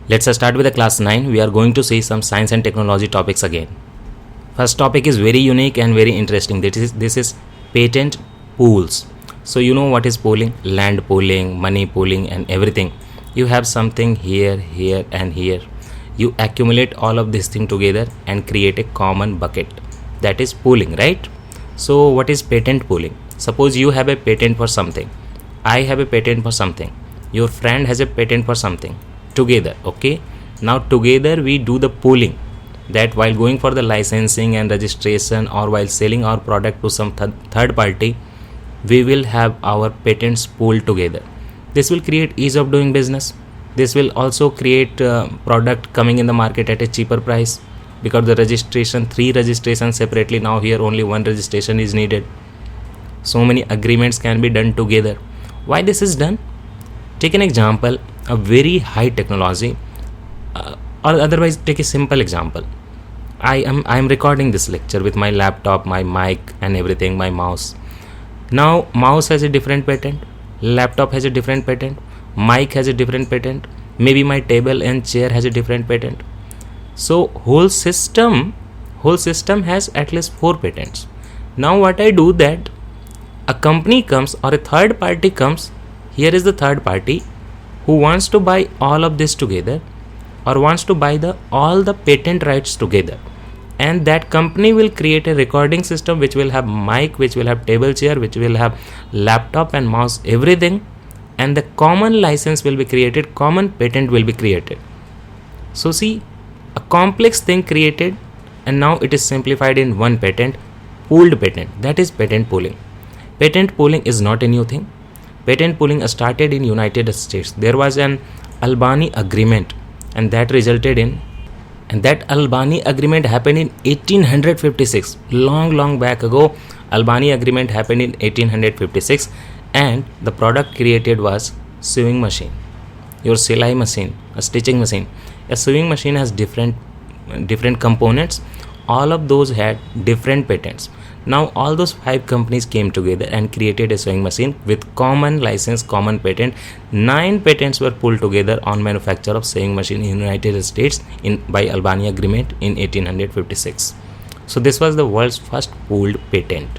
Let's start with the class 9. We are going to see some science and technology topics again. First topic is very unique and very interesting. This is patent pools. So you know what is pooling? Land pooling, money pooling and everything. You have something here, here and here. You accumulate all of this thing together and create a common bucket. That is pooling, right? So what is patent pooling? Suppose you have a patent for something. I have a patent for something. Your friend has a patent for something. Together, okay? Now together we do the pooling, that while going for the licensing and registration or while selling our product to some third party, we will have our patents pooled together. This will create ease of doing business. This will also create product coming in the market at a cheaper price, because the registration, 3 registrations separately, now here only 1 registration is needed. So many agreements can be done together. Why this is done? Take an example, a very high technology, or otherwise take a simple example. I am recording this lecture with my laptop, my mic and everything, my mouse. Now mouse has a different patent, laptop has a different patent, mic has a different patent, maybe my table and chair has a different patent. So whole system has at least 4 patents. Now what I do, that a company comes or a third party comes, here is the third party who wants to buy all of this together, or wants to buy all the patent rights together, and that company will create a recording system which will have mic, which will have table chair, which will have laptop and mouse, everything, and the common license will be created, common patent will be created. So see, a complex thing created, and now it is simplified in one patent, pooled patent. That is patent pooling. Patent pooling is not a new thing. Patent pooling started in United States. There was an Albany agreement, and that Albany agreement happened in 1856. Long back ago, Albany agreement happened in 1856, and the product created was sewing machine, your silai machine, a stitching machine. A sewing machine has different components. All of those had different patents. Now all those 5 companies came together and created a sewing machine with common license, common patent. 9 patents were pulled together on manufacture of sewing machine in United States by Albany Agreement in 1856. So this was the world's first pooled patent.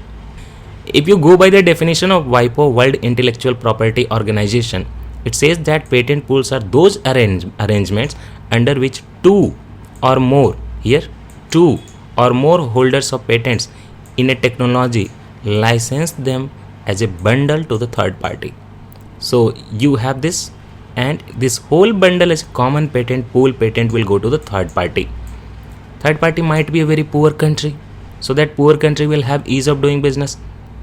If you go by the definition of WIPO, World Intellectual Property Organization, it says that patent pools are those arrangements under which 2 or more holders of patents in a technology license them as a bundle to the third party. So you have this, and this whole bundle as a common patent, pool patent, will go to the third party. Third party might be a very poor country, so that poor country will have ease of doing business.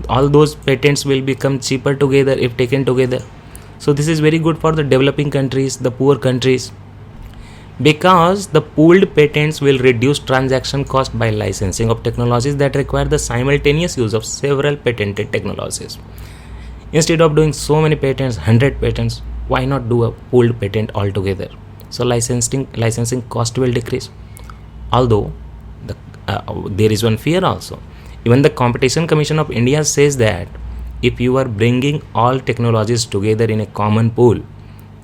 All those patents will become cheaper together if taken together. So this is very good for the developing countries, the poor countries, because the pooled patents will reduce transaction cost by licensing of technologies that require the simultaneous use of several patented technologies. Instead of doing so many patents, 100 patents, why not do a pooled patent altogether? So licensing cost will decrease. Although there is one fear also. Even the Competition Commission of India says that if you are bringing all technologies together in a common pool,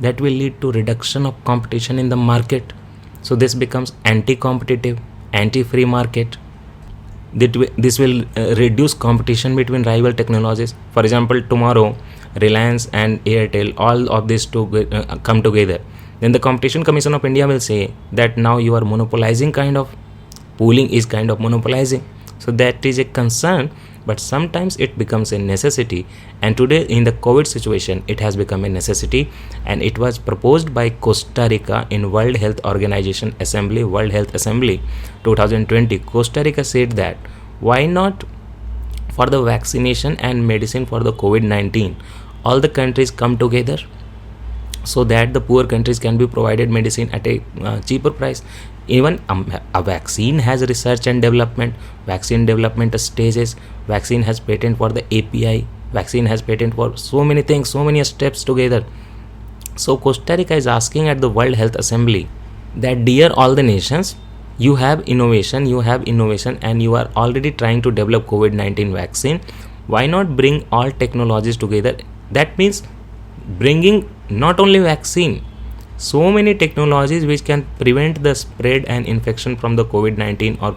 that will lead to reduction of competition in the market. So this becomes anti-competitive, anti-free market. This will reduce competition between rival technologies. For example, tomorrow Reliance and Airtel, all of these come together. Then the Competition Commission of India will say that now you are monopolizing, kind of. Pooling is kind of monopolizing. So that is a concern, but sometimes it becomes a necessity, and today in the COVID situation it has become a necessity, and it was proposed by Costa Rica in World Health Assembly 2020. Costa Rica said that why not, for the vaccination and medicine for the COVID-19, all the countries come together so that the poor countries can be provided medicine at a cheaper price. Even a vaccine has research and development, vaccine development stages, vaccine has patent for the API, vaccine has patent for so many things, so many steps together. So Costa Rica is asking at the World Health Assembly that, dear all the nations, you have innovation, and you are already trying to develop COVID-19 vaccine. Why not bring all technologies together? That means bringing not only vaccine, so many technologies which can prevent the spread and infection from the COVID-19 or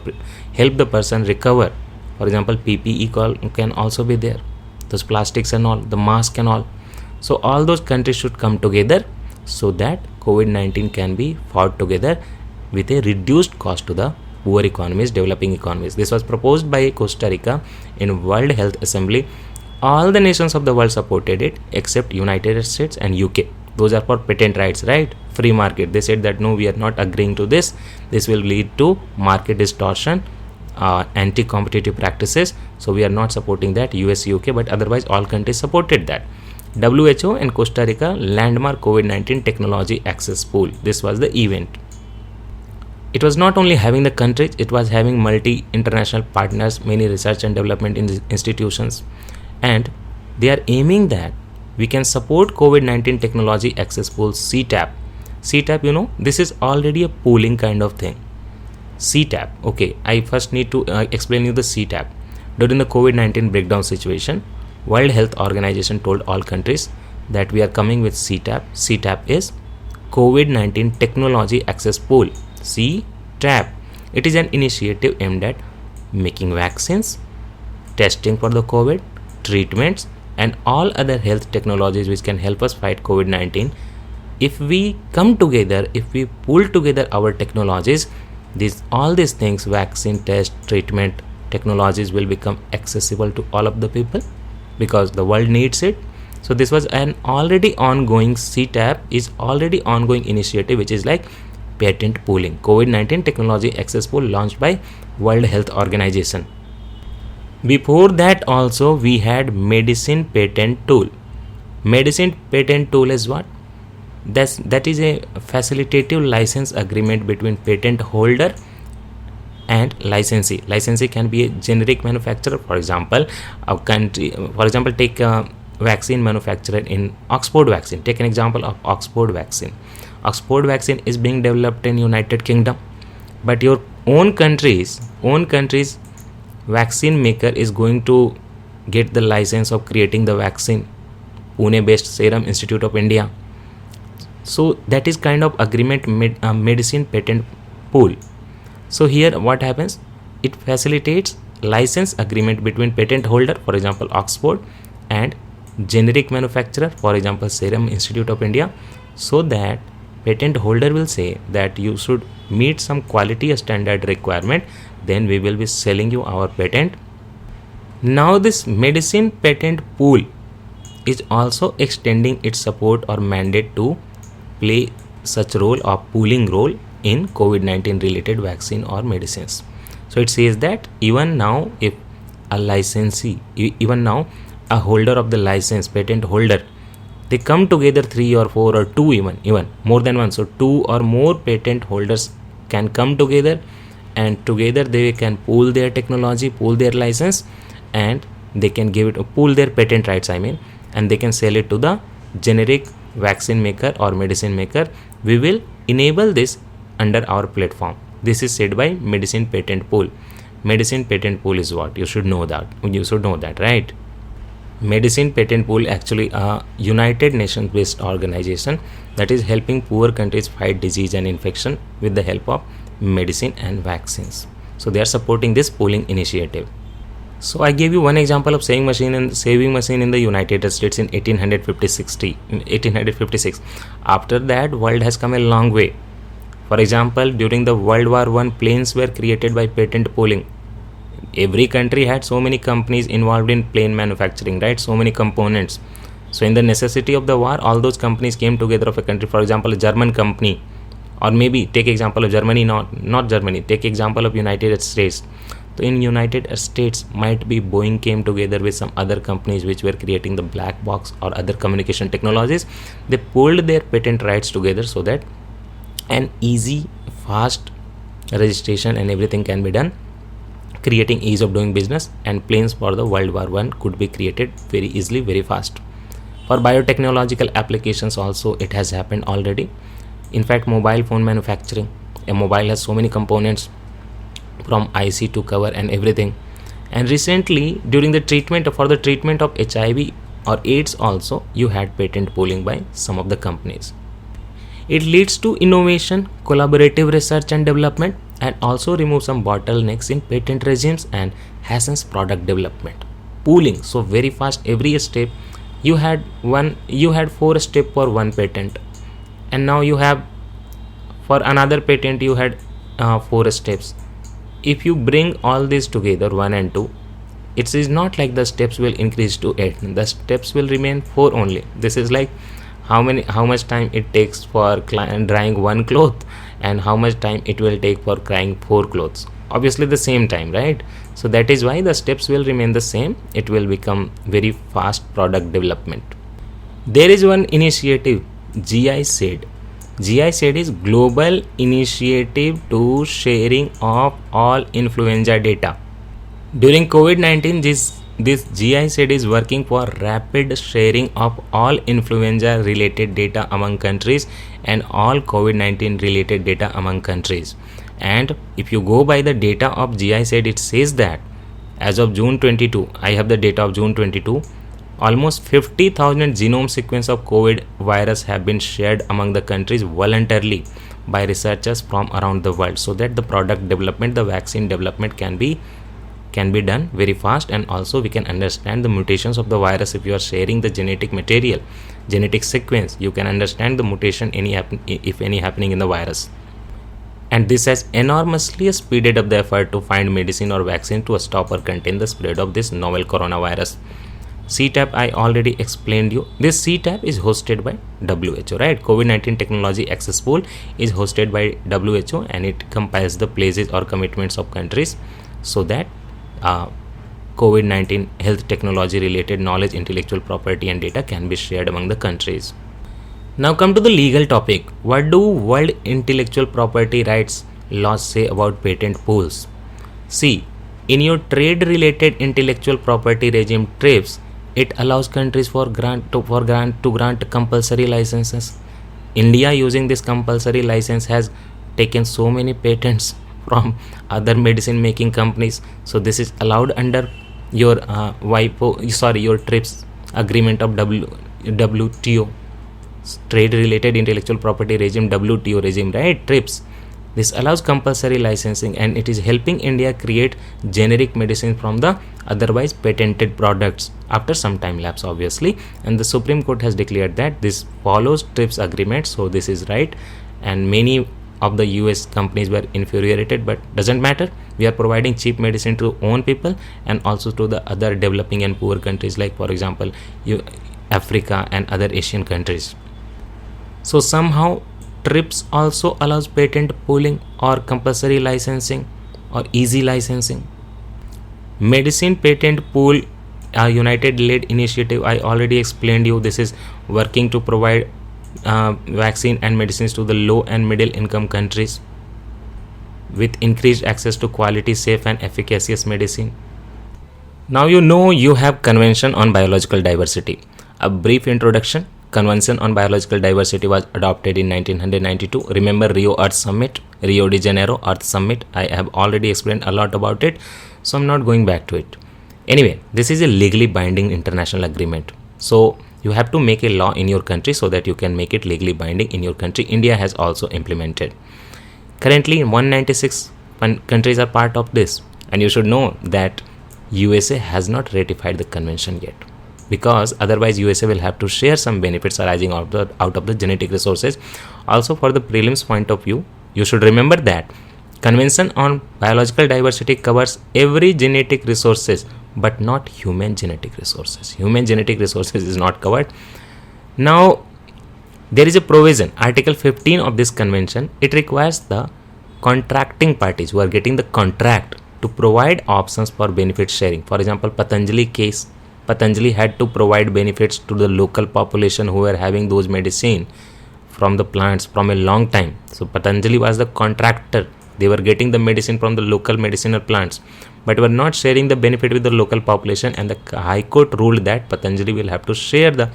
help the person recover. For example, PPE can also be there, those plastics and all, the mask and all. So all those countries should come together so that COVID-19 can be fought together with a reduced cost to the poor economies, developing economies. This was proposed by Costa Rica in World Health Assembly. All the nations of the world supported it except United States and UK. Those are for patent rights, right? Free market. They said that no, we are not agreeing to this. This will lead to market distortion, anti-competitive practices. So we are not supporting that, US, UK, but otherwise all countries supported that. WHO and Costa Rica landmark COVID-19 technology access pool. This was the event. It was not only having the countries, it was having multi-international partners, many research and development institutions, and they are aiming that we can support COVID-19 technology access pool, CTAP. CTAP, this is already a pooling kind of thing. CTAP, okay, I first need to explain you the CTAP. During the COVID-19 breakdown situation, World Health Organization told all countries that we are coming with CTAP. CTAP is COVID-19 Technology Access Pool, CTAP. It is an initiative aimed at making vaccines, testing for the COVID, treatments, and all other health technologies which can help us fight COVID-19. If we come together, if we pull together our technologies, all these things, vaccine, test, treatment, technologies will become accessible to all of the people because the world needs it. So this was an already ongoing, CTAP is already ongoing initiative which is like patent pooling, COVID-19 technology access pool launched by World Health Organization. Before that also we had medicine patent tool. Medicine patent tool is what? That is a facilitative license agreement between patent holder and licensee. Licensee can be a generic manufacturer. For example, a country, for example, take a vaccine manufacturer in Oxford vaccine. Take an example of Oxford vaccine. Oxford vaccine is being developed in United Kingdom, but your own country's vaccine maker is going to get the license of creating the vaccine, Pune based Serum Institute of India. So that is kind of agreement medicine patent pool. So here what happens, it facilitates license agreement between patent holder, for example Oxford, and generic manufacturer, for example Serum Institute of India, so that patent holder will say that you should meet some quality standard requirement, then we will be selling you our patent. Now this medicine patent pool is also extending its support or mandate to play such role or pooling role in COVID-19 related vaccine or medicines. So it says that even now if a licensee, even now a holder of the license, patent holder, they come together 3 or 4 or 2 even more than one. So 2 or more patent holders can come together and together they can pool their technology, pool their license, and they can give it, pool their patent rights and they can sell it to the generic vaccine maker or medicine maker. We will enable this under our platform. This is said by medicine patent pool. Medicine patent pool is what? You should know that, right? Medicine patent pool actually a United Nations based organization that is helping poor countries fight disease and infection with the help of medicine and vaccines. So they are supporting this pooling initiative. So I gave you one example of saving machine in the United States in 1856. After that, world has come a long way. For example, during the World War I, planes were created by patent pooling. Every country had so many companies involved in plane manufacturing, right? So many components. So in the necessity of the war, all those companies came together of a country. For example, a German company, or maybe take example of Germany, not Germany, take example of United States. So in United States, might be Boeing came together with some other companies which were creating the black box or other communication technologies. They pulled their patent rights together so that an easy, fast registration and everything can be done, creating ease of doing business, and planes for the World War I could be created very easily, very fast. For biotechnological applications also it has happened already. In fact, mobile phone manufacturing, a mobile has so many components from IC to cover and everything. And recently during the treatment of HIV or AIDS also, you had patent pooling by some of the companies. It leads to innovation, collaborative research and development, and also remove some bottlenecks in patent regimes and hastens product development. Pooling, so very fast every step. You had 4 steps for one patent, and now you have for another patent you had 4 steps. If you bring all these together, 1 and 2, it is not like the steps will increase to 8, the steps will remain 4 only. This is like how much time it takes for drying one cloth, and how much time it will take for drying 4 clothes. Obviously the same time, right? So that is why the steps will remain the same. It will become very fast product development. There is one initiative, GI-SAID. GI-SAID is Global Initiative to Sharing of All Influenza Data. During COVID-19, this GI-SAID is working for rapid sharing of all influenza related data among countries and all COVID-19 related data among countries. And if you go by the data of GI-SAID, it says that as of June 22, I have the data of June 22, almost 50,000 genome sequence of COVID virus have been shared among the countries voluntarily by researchers from around the world, so that the product development, the vaccine development can be done very fast, and also we can understand the mutations of the virus. If you are sharing the genetic material, genetic sequence, you can understand the mutation if any happening in the virus. And this has enormously speeded up the effort to find medicine or vaccine to stop or contain the spread of this novel coronavirus. CTAP, I already explained you. This CTAP is hosted by WHO, right? COVID-19 Technology Access Pool is hosted by WHO, and it compiles the places or commitments of countries so that COVID-19 health technology related knowledge, intellectual property and data can be shared among the countries. Now come to the legal topic. What do World Intellectual Property Rights laws say about patent pools? See, in your trade related intellectual property regime TRIPS, it allows countries to grant compulsory licenses. India, using this compulsory license, has taken so many patents from other medicine making companies. So this is allowed under your your TRIPS agreement of WTO, trade related intellectual property regime, WTO regime, right? TRIPS. This allows compulsory licensing, and it is helping India create generic medicine from the otherwise patented products after some time lapse, obviously. And the Supreme Court has declared that this follows TRIPS agreement, so this is right. And many of the US companies were infuriated, but doesn't matter. We are providing cheap medicine to own people and also to the other developing and poor countries, like for example Africa and other Asian countries. So somehow TRIPS also allows patent pooling or compulsory licensing or easy licensing. Medicine Patent Pool, a United-led initiative, I already explained you. This is working to provide vaccine and medicines to the low and middle income countries with increased access to quality, safe and efficacious medicine. Now you have Convention on Biological Diversity. A brief introduction. Convention on Biological Diversity was adopted in 1992. Remember Rio de Janeiro Earth Summit. I have already explained a lot about it, so I'm not going back to it. Anyway, this is a legally binding international agreement. So you have to make a law in your country so that you can make it legally binding in your country. India has also implemented. Currently 196 countries are part of this, and you should know that USA has not ratified the convention yet, because otherwise USA will have to share some benefits arising out of the genetic resources. Also, for the prelims point of view, you should remember that Convention on Biological Diversity covers every genetic resources, but not human genetic resources. Human genetic resources is not covered. Now, there is a provision, Article 15 of this convention. It requires the contracting parties who are getting the contract to provide options for benefit sharing. For example, Patanjali case, Patanjali had to provide benefits to the local population who were having those medicine from the plants from a long time. So Patanjali was the contractor. They were getting the medicine from the local medicinal plants, but were not sharing the benefit with the local population, and the High Court ruled that Patanjali will have to share the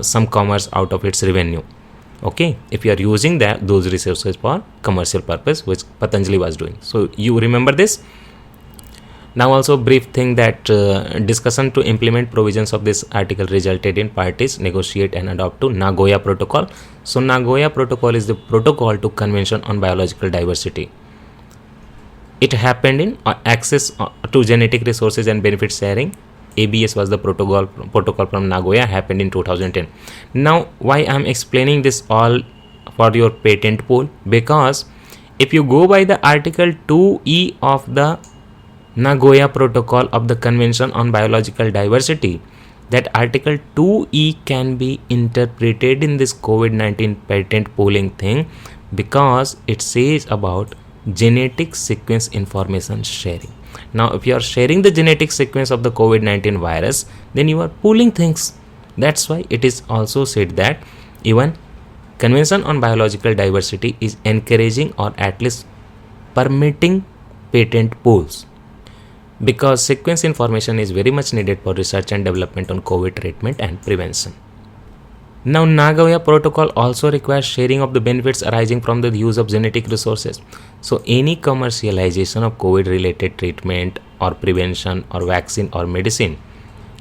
some commerce out of its revenue. Okay, if you are using those resources for commercial purpose, which Patanjali was doing. So you remember this. Now also brief thing that discussion to implement provisions of this article resulted in parties negotiate and adopt to Nagoya Protocol. So Nagoya Protocol is the protocol to Convention on Biological Diversity. It happened in access to genetic resources and benefit sharing. ABS was the protocol from Nagoya, happened in 2010. Now why I am explaining this all for your patent pool? Because if you go by the article 2E of the Nagoya Protocol of the Convention on Biological Diversity, that article 2E can be interpreted in this COVID-19 patent pooling thing, because it says about genetic sequence information sharing. Now if you are sharing the genetic sequence of the COVID-19 virus, then you are pooling things. That's why it is also said that even Convention on Biological Diversity is encouraging or at least permitting patent pools, because sequence information is very much needed for research and development on COVID treatment and prevention. Now Nagoya Protocol also requires sharing of the benefits arising from the use of genetic resources. So any commercialization of COVID related treatment or prevention or vaccine or medicine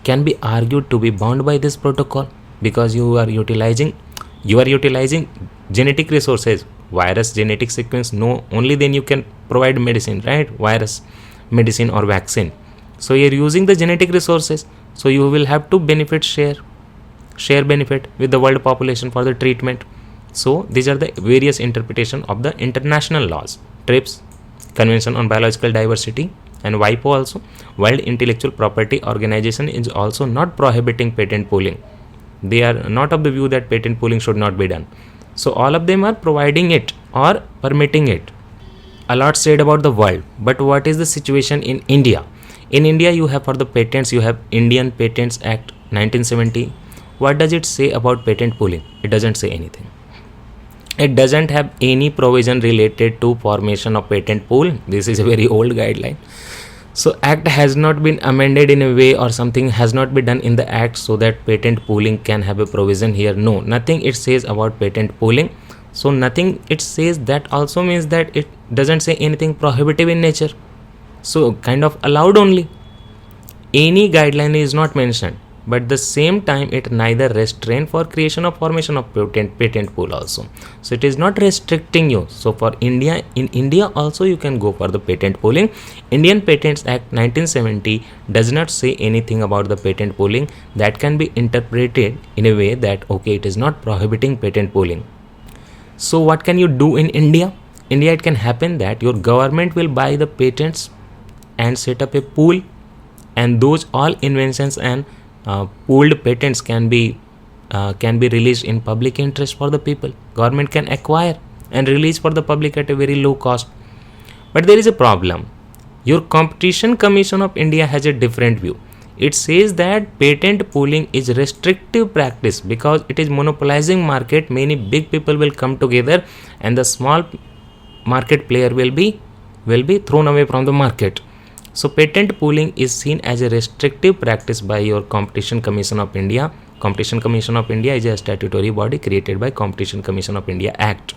can be argued to be bound by this protocol, because you are utilizing genetic resources, virus genetic sequence. No, only then you can provide medicine, right? Virus medicine or vaccine. So you're using the genetic resources, so you will have to share benefit with the world population for the treatment. So these are the various interpretation of the international laws. TRIPS, Convention on Biological Diversity, and WIPO also, World Intellectual Property Organization, is also not prohibiting patent pooling. They are not of the view that patent pooling should not be done. So all of them are providing it or permitting it. A lot said about the world, but what is the situation in India? In India, you have for the patents, you have Indian Patents Act 1970. What does it say about patent pooling? It doesn't say anything. It doesn't have any provision related to formation of patent pool. This is a very old guideline. So act has not been amended in a way, or something has not been done in the act so that patent pooling can have a provision here. No, nothing it says about patent pooling. So nothing it says, that also means that it doesn't say anything prohibitive in nature. So kind of allowed only. Any guideline is not mentioned, but the same time it neither restrain for creation or formation of patent pool also. So it is not restricting you. So for India, in India also you can go for the patent pooling. Indian Patents Act 1970 does not say anything about the patent pooling. That can be interpreted in a way that okay, it is not prohibiting patent pooling. So what can you do in India? India, it can happen that your government will buy the patents and set up a pool, and those all inventions and pooled patents can be released in public interest for the people. Government can acquire and release for the public at a very low cost. But there is a problem. Your Competition Commission of India has a different view. It says that patent pooling is restrictive practice because it is monopolizing market. Many big people will come together and the small market player will be thrown away from the market. So patent pooling is seen as a restrictive practice by your Competition Commission of India. Competition Commission of India is a statutory body created by Competition Commission of India Act,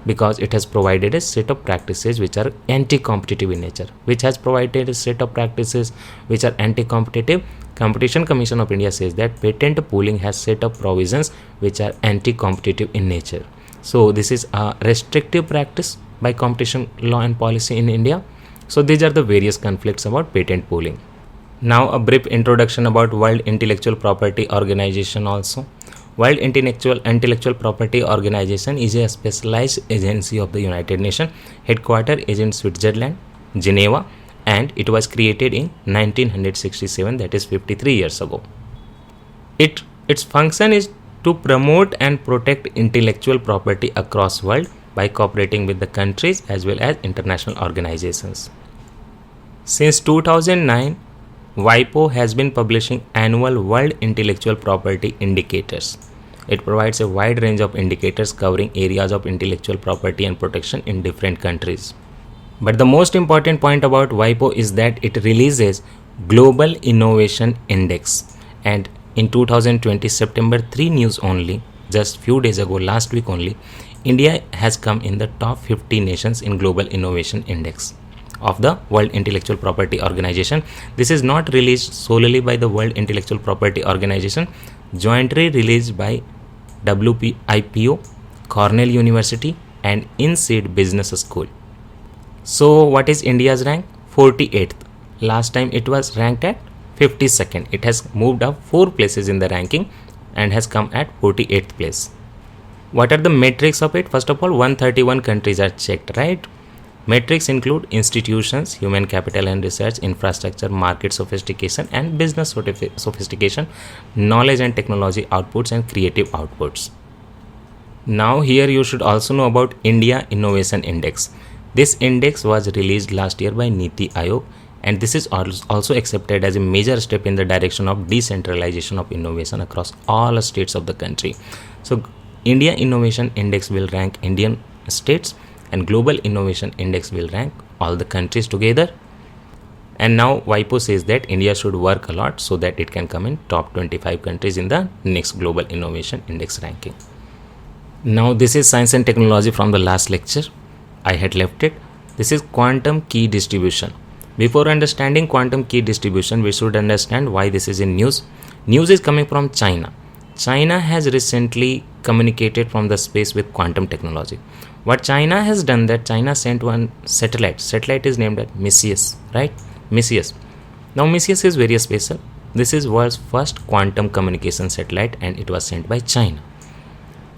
because it has provided a set of practices which are anti-competitive in nature. Which has provided a set of practices which are anti-competitive? Competition Commission of India says that patent pooling has set of provisions which are anti-competitive in nature. So this is a restrictive practice by competition law and policy in India. So these are the various conflicts about patent pooling. Now a brief introduction about World Intellectual Property Organization also. World Intellectual Property Organization is a specialized agency of the United Nations. Headquartered is in Switzerland, Geneva, and it was created in 1967, that is 53 years ago. Its function is to promote and protect intellectual property across world by cooperating with the countries as well as international organizations. Since 2009, WIPO has been publishing annual World Intellectual Property Indicators. It provides a wide range of indicators covering areas of intellectual property and protection in different countries. But the most important point about WIPO is that it releases Global Innovation Index, and in 2020 September 3 news only, just few days ago, last week only, India has come in the top 50 nations in Global Innovation Index. of the World Intellectual Property Organization. This is not released solely by the World Intellectual Property Organization, jointly released by WPIPO, Cornell University and INSEAD Business School. So what is India's rank? 48th. Last time it was ranked at 52nd. It has moved up 4 places in the ranking and has come at 48th place. What are the metrics of it? First of all, 131 countries are checked, right? Metrics include institutions, human capital and research, infrastructure, market sophistication and business sophistication, knowledge and technology outputs and creative outputs. Now here you should also know about India Innovation Index. This index was released last year by Niti Aayog, and this is also accepted as a major step in the direction of decentralization of innovation across all states of the country. So India Innovation Index will rank Indian states and Global Innovation Index will rank all the countries together. And now WIPO says that India should work a lot so that it can come in top 25 countries in the next Global Innovation Index ranking. Now this is science and technology from the last lecture. I had left it. This is quantum key distribution. Before understanding quantum key distribution, we should understand why this is in news. News is coming from China. China has recently communicated from the space with quantum technology. What China has done, that China sent one satellite. Satellite is named as Messias, right? Messias. Now Messias is very special. This is world's first quantum communication satellite and it was sent by China.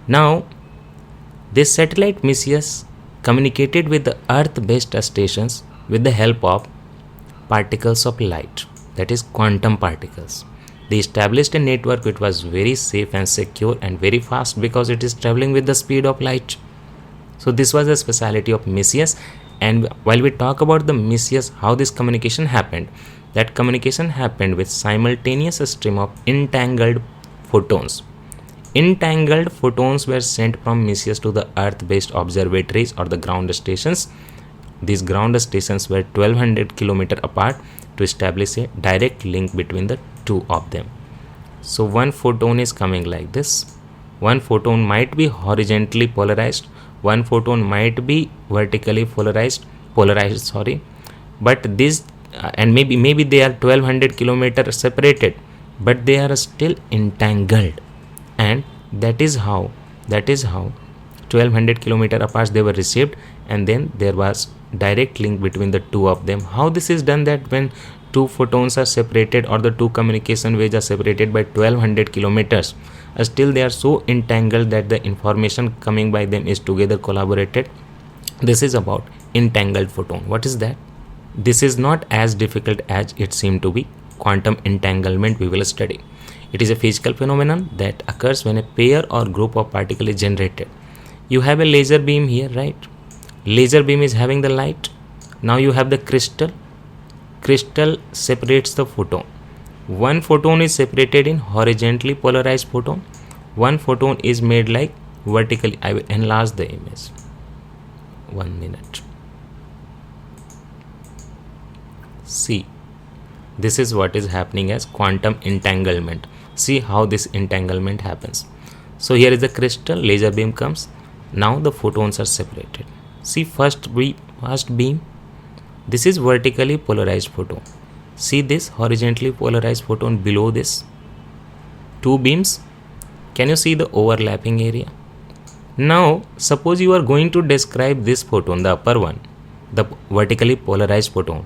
Now this satellite Messias communicated with the Earth-based stations with the help of particles of light, that is quantum particles. They established a network which was very safe and secure and very fast because it is traveling with the speed of light. So this was the speciality of Messias. And while we talk about the Messias, how this communication happened, that communication happened with simultaneous stream of entangled photons. Entangled photons were sent from Messias to the Earth-based observatories or the ground stations. These ground stations were 1200 km apart to establish a direct link between the two of them. So one photon is coming like this. One photon might be horizontally polarized, one photon might be vertically polarized, but this and maybe they are 1200 km separated, but they are still entangled, and that is how 1200 km apart they were received, and then there was direct link between the two of them. How this is done? That when two photons are separated or the two communication waves are separated by 1200 kilometers, still they are so entangled that the information coming by them is together collaborated. This is about entangled photon. What is that? This is not as difficult as it seemed to be. Quantum entanglement we will study. It is a physical phenomenon that occurs when a pair or group of particles is generated. You have a laser beam here, right? Laser beam is having the light. Now you have the crystal. Crystal separates the photon. One photon is separated in horizontally polarized photon. One photon is made like vertically. I will enlarge the image. 1 minute. See, this is what is happening as quantum entanglement. See how this entanglement happens. So here is the crystal, laser beam comes. Now the photons are separated. See first beam. This is vertically polarized photon. See this horizontally polarized photon below this. Two beams. Can you see the overlapping area? Now suppose you are going to describe this photon, the upper one, the vertically polarized photon.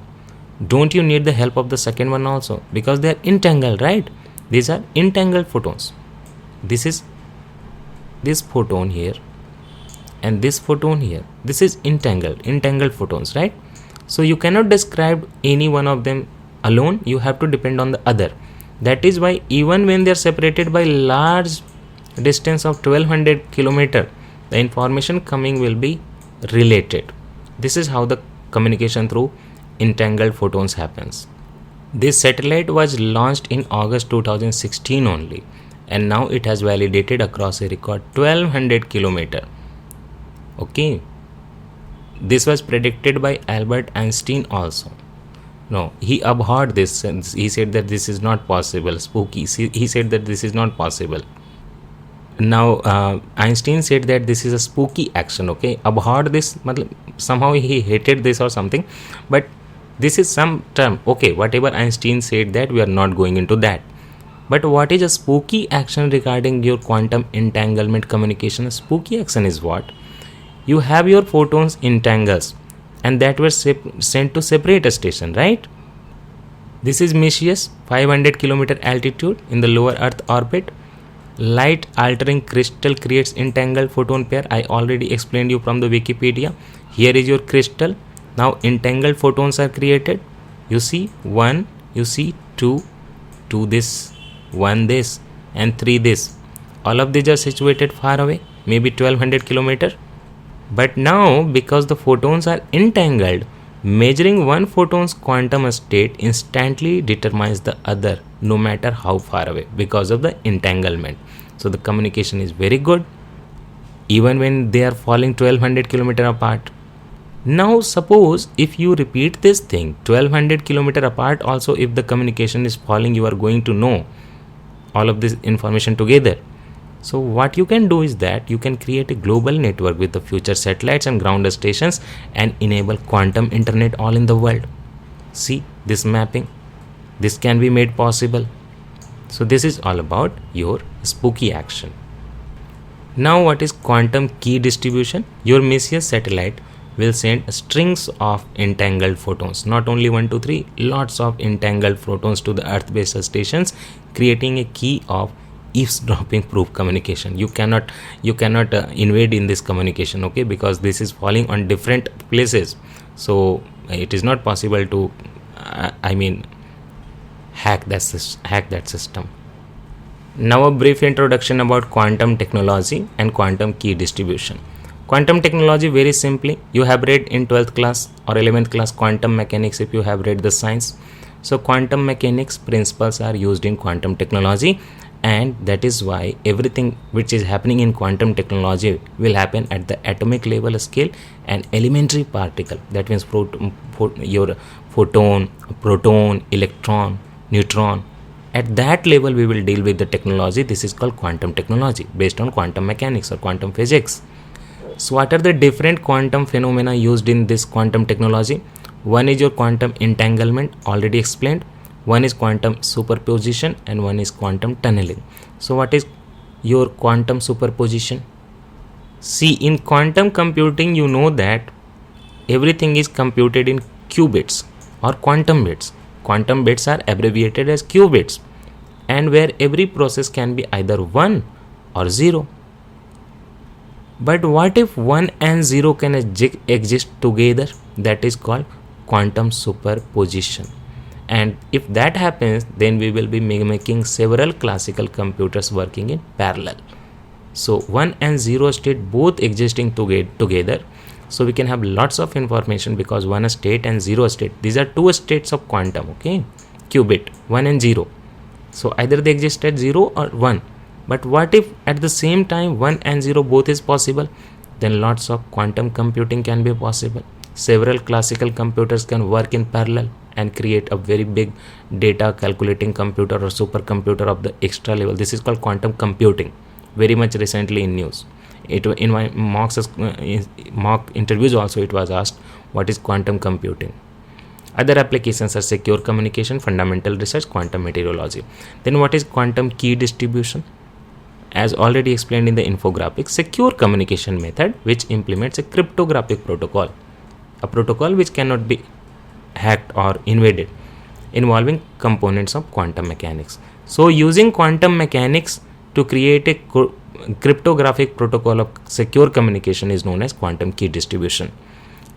Don't you need the help of the second one also? Because they are entangled, right? These are entangled photons. This is this photon here and this photon here. This is entangled photons, right? So you cannot describe any one of them alone. You have to depend on the other. That is why even when they are separated by large distance of 1200 km, the information coming will be related. This is how the communication through entangled photons happens. This satellite was launched in August 2016 only, and now it has validated across a record 1200 km. Okay, this was predicted by Albert Einstein also. No, he abhorred this. He said that this is not possible. Spooky. He said that this is not possible. Now Einstein said that this is a spooky action. Okay, abhorred this, somehow he hated this or something, but this is some term. Okay, whatever Einstein said, that we are not going into that. But what is a spooky action regarding your quantum entanglement communication? A spooky action is what? You have your photons entangles and that were sent to separate station, right? This is Messius, 500 kilometer altitude in the lower Earth orbit. Light altering crystal creates entangled photon pair. I already explained you from the Wikipedia. Here is your crystal. Now entangled photons are created. You see 1, you see 2, 2 this, 1 this, and 3 this. All of these are situated far away, maybe 1200 kilometer. But now because the photons are entangled, measuring one photon's quantum state instantly determines the other, no matter how far away, because of the entanglement. So the communication is very good even when they are falling 1200 kilometer apart. Now suppose if you repeat this thing 1200 kilometer apart also, if the communication is falling, you are going to know all of this information together. So what you can do is that you can create a global network with the future satellites and ground stations and enable quantum internet all in the world. See this mapping, this can be made possible. So this is all about your spooky action. Now what is quantum key distribution? Your Messier satellite will send strings of entangled photons, not only 1, 2, 3, lots of entangled photons to the earth based stations, creating a key of eavesdropping proof communication. You cannot invade in this communication, okay, because this is falling on different places. So it is not possible to hack that system. Now a brief introduction about quantum technology and quantum key distribution. Quantum technology, very simply, you have read in 12th class or 11th class quantum mechanics if you have read the science. So quantum mechanics principles are used in quantum technology, and that is why everything which is happening in quantum technology will happen at the atomic level scale and elementary particle. That means your photon, proton, electron, neutron. At that level we will deal with the technology. This is called quantum technology based on quantum mechanics or quantum physics. So what are the different quantum phenomena used in this quantum technology? One is your quantum entanglement, already explained. One is quantum superposition and one is quantum tunneling. So what is your quantum superposition? See, in quantum computing you know that everything is computed in qubits or quantum bits. Quantum bits are abbreviated as qubits, and where every process can be either 1 or 0. But what if 1 and 0 can exist together? That is called quantum superposition. And if that happens, then we will be making several classical computers working in parallel. So 1 and 0 state both existing together. So we can have lots of information because 1 state and 0 state, these are two states of quantum, okay, qubit, 1 and 0. So either they exist at 0 or 1. But what if at the same time 1 and 0 both is possible? Then lots of quantum computing can be possible. Several classical computers can work in parallel and create a very big data calculating computer or supercomputer of the extra level. This is called quantum computing, very much recently in news. In my mock interviews also it was asked, what is quantum computing? Other applications are secure communication, fundamental research, quantum meteorology. Then what is quantum key distribution? As already explained in the infographic, secure communication method which implements a cryptographic protocol, a protocol which cannot be hacked or invaded, involving components of quantum mechanics. So using quantum mechanics to create a cryptographic protocol of secure communication is known as quantum key distribution.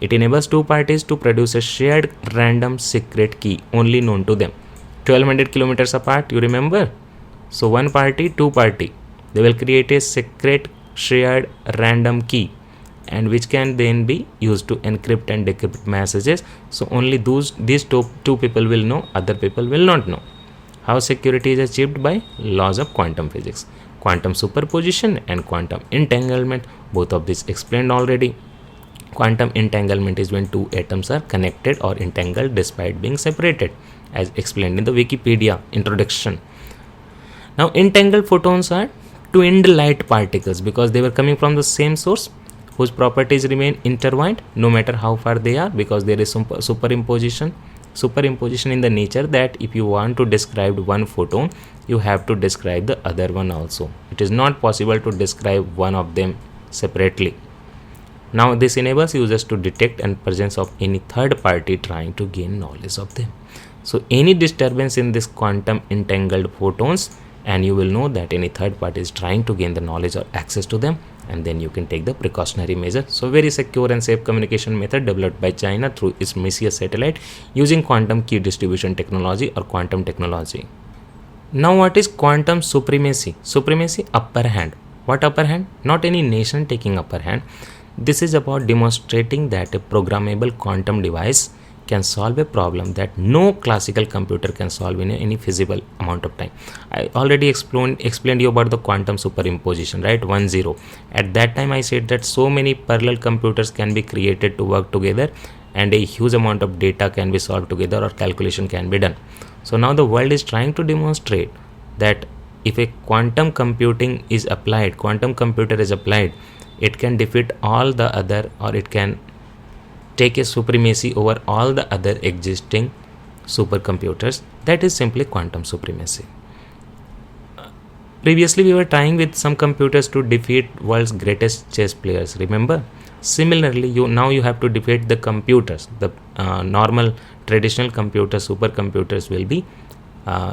It enables two parties to produce a shared random secret key only known to them. 1200 kilometers apart, you remember? So one party, two party, they will create a secret shared random key, and which can then be used to encrypt and decrypt messages. So only these two people will know, other people will not know. How security is achieved? By laws of quantum physics, quantum superposition and quantum entanglement. Both of these explained already. Quantum entanglement is when two atoms are connected or entangled despite being separated, as explained in the Wikipedia introduction. Now entangled photons are twinned light particles because they were coming from the same source, whose properties remain intertwined no matter how far they are, because there is superimposition in the nature that if you want to describe one photon, you have to describe the other one also. It is not possible to describe one of them separately. Now this enables users to detect and presence of any third party trying to gain knowledge of them. So any disturbance in this quantum entangled photons, and you will know that any third party is trying to gain the knowledge or access to them, and then you can take the precautionary measure. So very secure and safe communication method developed by China through its Messier satellite using quantum key distribution technology or quantum technology. Now what is quantum supremacy? Supremacy, upper hand. What upper hand? Not any nation taking upper hand. This is about demonstrating that a programmable quantum device can solve a problem that no classical computer can solve in any feasible amount of time. I already explained you about the quantum superimposition, right? 1-0. At that time I said that so many parallel computers can be created to work together, and a huge amount of data can be solved together or calculation can be done. So now the world is trying to demonstrate that if a quantum computer is applied, it can defeat all the other, or it can take a supremacy over all the other existing supercomputers. That is simply quantum supremacy. Previously we were trying with some computers to defeat world's greatest chess players, remember? Similarly, now you have to defeat the computers. The normal traditional computers, supercomputers will be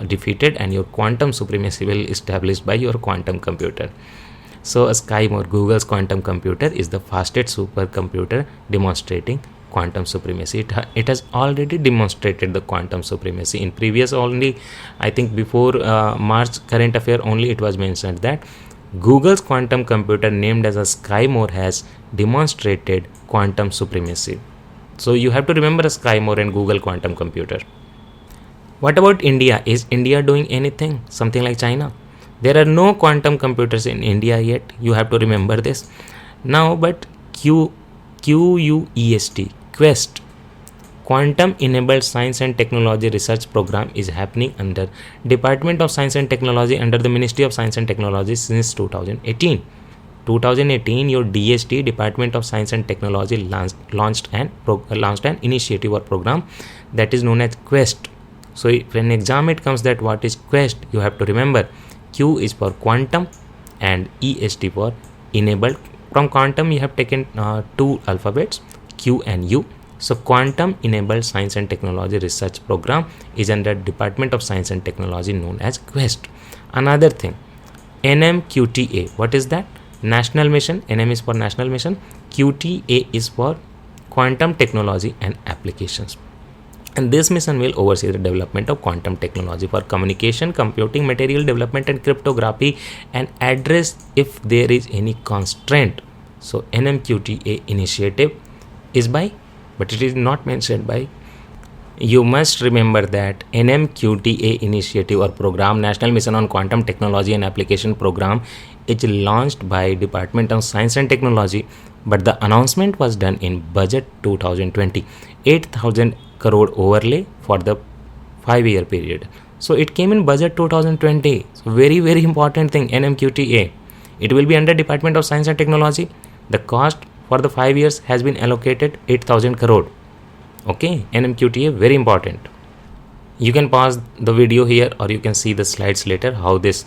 defeated, and your quantum supremacy will be established by your quantum computer. So Skymore, Google's quantum computer, is the fastest supercomputer demonstrating quantum supremacy. It has already demonstrated the quantum supremacy in previous only, I think before March current affair only, it was mentioned that Google's quantum computer named as a Skymore has demonstrated quantum supremacy. So you have to remember Skymore and Google quantum computer. What about India? Is India doing anything? Something like China? There are no quantum computers in India yet. You have to remember this. Now, but QUEST, Quantum Enabled Science and Technology Research Program, is happening under Department of Science and Technology under the Ministry of Science and Technology since 2018. 2018, your DST, Department of Science and Technology, launched an initiative or program that is known as QUEST. So if an exam it comes that what is QUEST, you have to remember Q is for quantum and EST for enabled. From quantum you have taken two alphabets, Q and U. So Quantum Enabled Science and Technology Research Program is under Department of Science and Technology known as QUEST. Another thing, NMQTA, what is that? National Mission. NM is for National Mission. QTA is for Quantum Technology and Applications. And this mission will oversee the development of quantum technology for communication, computing, material development and cryptography, and address if there is any constraint. So NMQTA initiative is by, but it is not mentioned by. You must remember that NMQTA initiative or program, National Mission on Quantum Technology and Application Program, is launched by Department of Science and Technology, but the announcement was done in budget 2020, 8,000 crore overlay for the 5-year period. So it came in budget 2020. So very, very important thing, NMQTA. It will be under Department of Science and Technology. The cost for the 5 years has been allocated 8,000 crore. Okay, NMQTA, very important. You can pause the video here, or you can see the slides later how this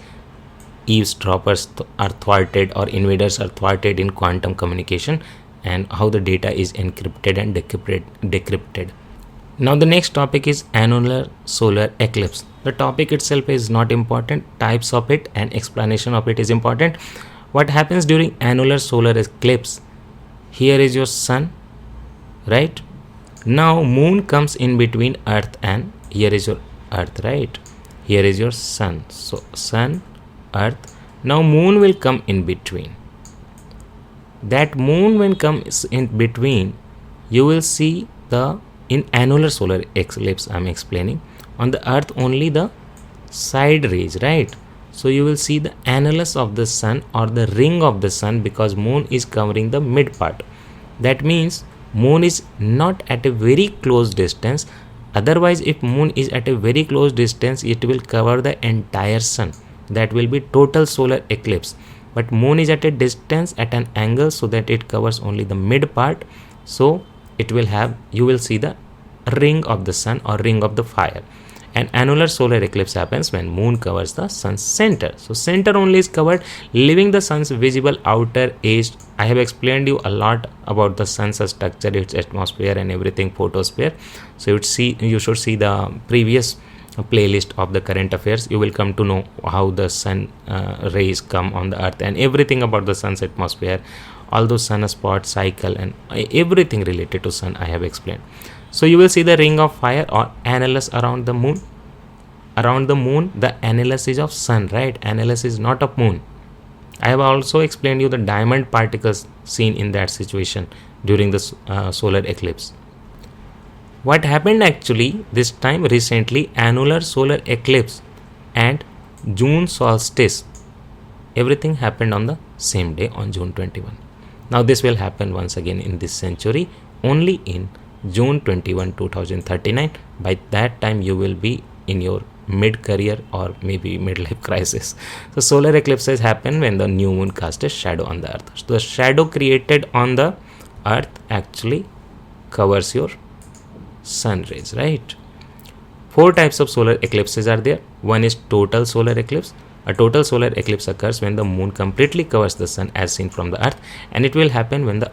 eavesdroppers are thwarted or invaders are thwarted in quantum communication, and how the data is encrypted and decrypted. Now the next topic is annular solar eclipse. The topic itself is not important, types of it and explanation of it is important. What happens during annular solar eclipse? Here is your sun, right? Now moon comes in between earth, and here is your earth, right? Here is your sun. So sun, earth. Now moon will come in between. That moon when comes in between, you will see the, in annular solar eclipse I am explaining, on the earth only the side rays, right? So you will see the annulus of the sun or the ring of the sun, because moon is covering the mid part. That means moon is not at a very close distance. Otherwise, if moon is at a very close distance, it will cover the entire sun. that will be total solar eclipse. But moon is at a distance at an angle so that it covers only the mid part. So you will see the ring of the sun or ring of the fire. An annular solar eclipse happens when moon covers the sun's center. So center only is covered, leaving the sun's visible outer edge. I have explained you a lot about the sun's structure, its atmosphere and everything, photosphere. So you should see the previous playlist of the current affairs. You will come to know how the sun rays come on the earth and everything about the sun's atmosphere, all those sunspot cycle and everything related to sun I have explained. So you will see the ring of fire or annulus around the moon. Around the moon, the annulus is of sun, right? Annulus is not of moon. I have also explained you the diamond particles seen in that situation during the solar eclipse. What happened actually this time recently, annular solar eclipse and June solstice, everything happened on the same day on June 21. Now this will happen once again in this century, only in June 21, 2039. By that time you will be in your mid-career or maybe midlife crisis. So solar eclipses happen when the new moon casts a shadow on the earth. So the shadow created on the earth actually covers your sun rays, right? 4 types of solar eclipses are there. One is total solar eclipse. A total solar eclipse occurs when the moon completely covers the sun as seen from the earth, and it will happen when the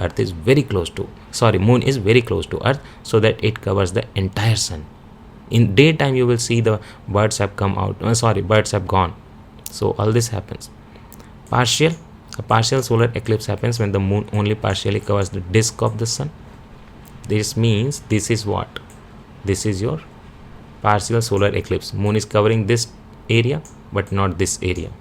moon is very close to earth so that it covers the entire sun. In daytime you will see the birds have gone. So all this happens. A partial solar eclipse happens when the moon only partially covers the disk of the sun. This means this is your partial solar eclipse. Moon is covering this area but not this area.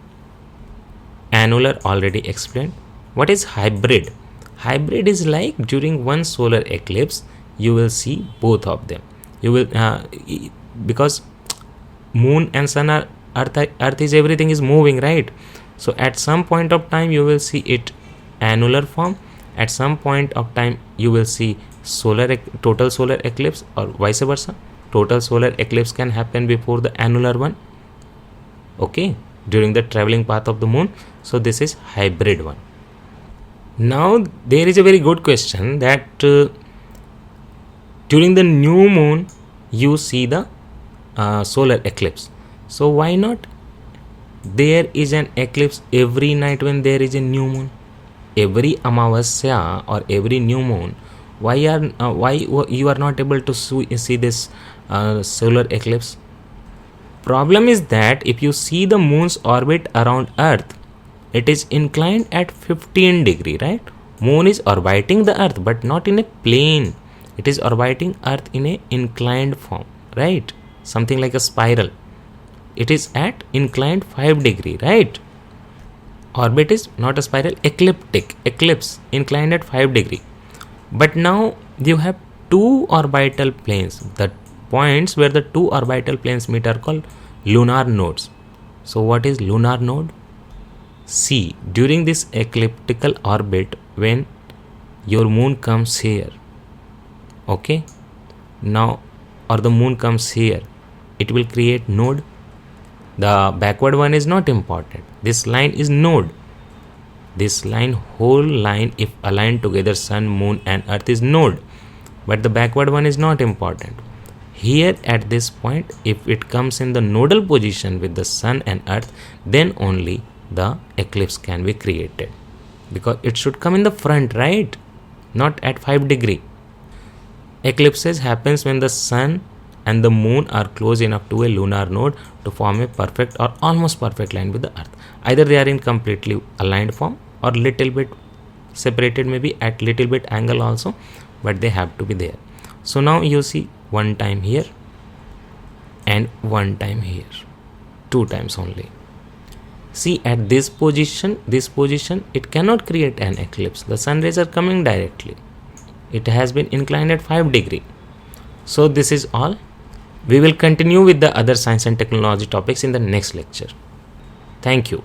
Annular already explained. What is hybrid? Hybrid is like during one solar eclipse you will see both of them. You will because moon and sun are earth is everything is moving, right? So at some point of time you will see it annular form. At some point of time you will see total solar eclipse, or vice versa. Total solar eclipse can happen before the annular one, okay, during the traveling path of the moon. So this is hybrid one. Now there is a very good question that during the new moon you see the solar eclipse. So why not there is an eclipse every night when there is a new moon? Every Amavasya or every new moon, why you are not able to see this solar eclipse? Problem is that if you see the moon's orbit around earth, it is inclined at 15 degree, right? Moon is orbiting the earth but not in a plane. It is orbiting earth in a inclined form, right? Something like a spiral. It is at inclined 5 degree, right? Orbit is not a spiral, eclipse, inclined at 5 degree. But now you have two orbital planes. The points where the two orbital planes meet are called lunar nodes. So what is lunar node? See, during this ecliptical orbit, when your moon comes here, okay, now, or the moon comes here, it will create node. The backward one is not important. This line is node. This line, whole line, if aligned together, sun, moon and earth is node. But the backward one is not important. Here at this point, if it comes in the nodal position with the sun and earth, then only the eclipse can be created. Because it should come in the front, right? Not at 5 degree. Eclipses happens when the sun and the moon are close enough to a lunar node to form a perfect or almost perfect line with the earth. Either they are in completely aligned form or little bit separated, maybe at little bit angle also, but they have to be there. So now you see one time here and one time here, 2 times only. See, at this position, it cannot create an eclipse. The sun rays are coming directly. It has been inclined at 5 degree. So this is all. We will continue with the other science and technology topics in the next lecture. Thank you.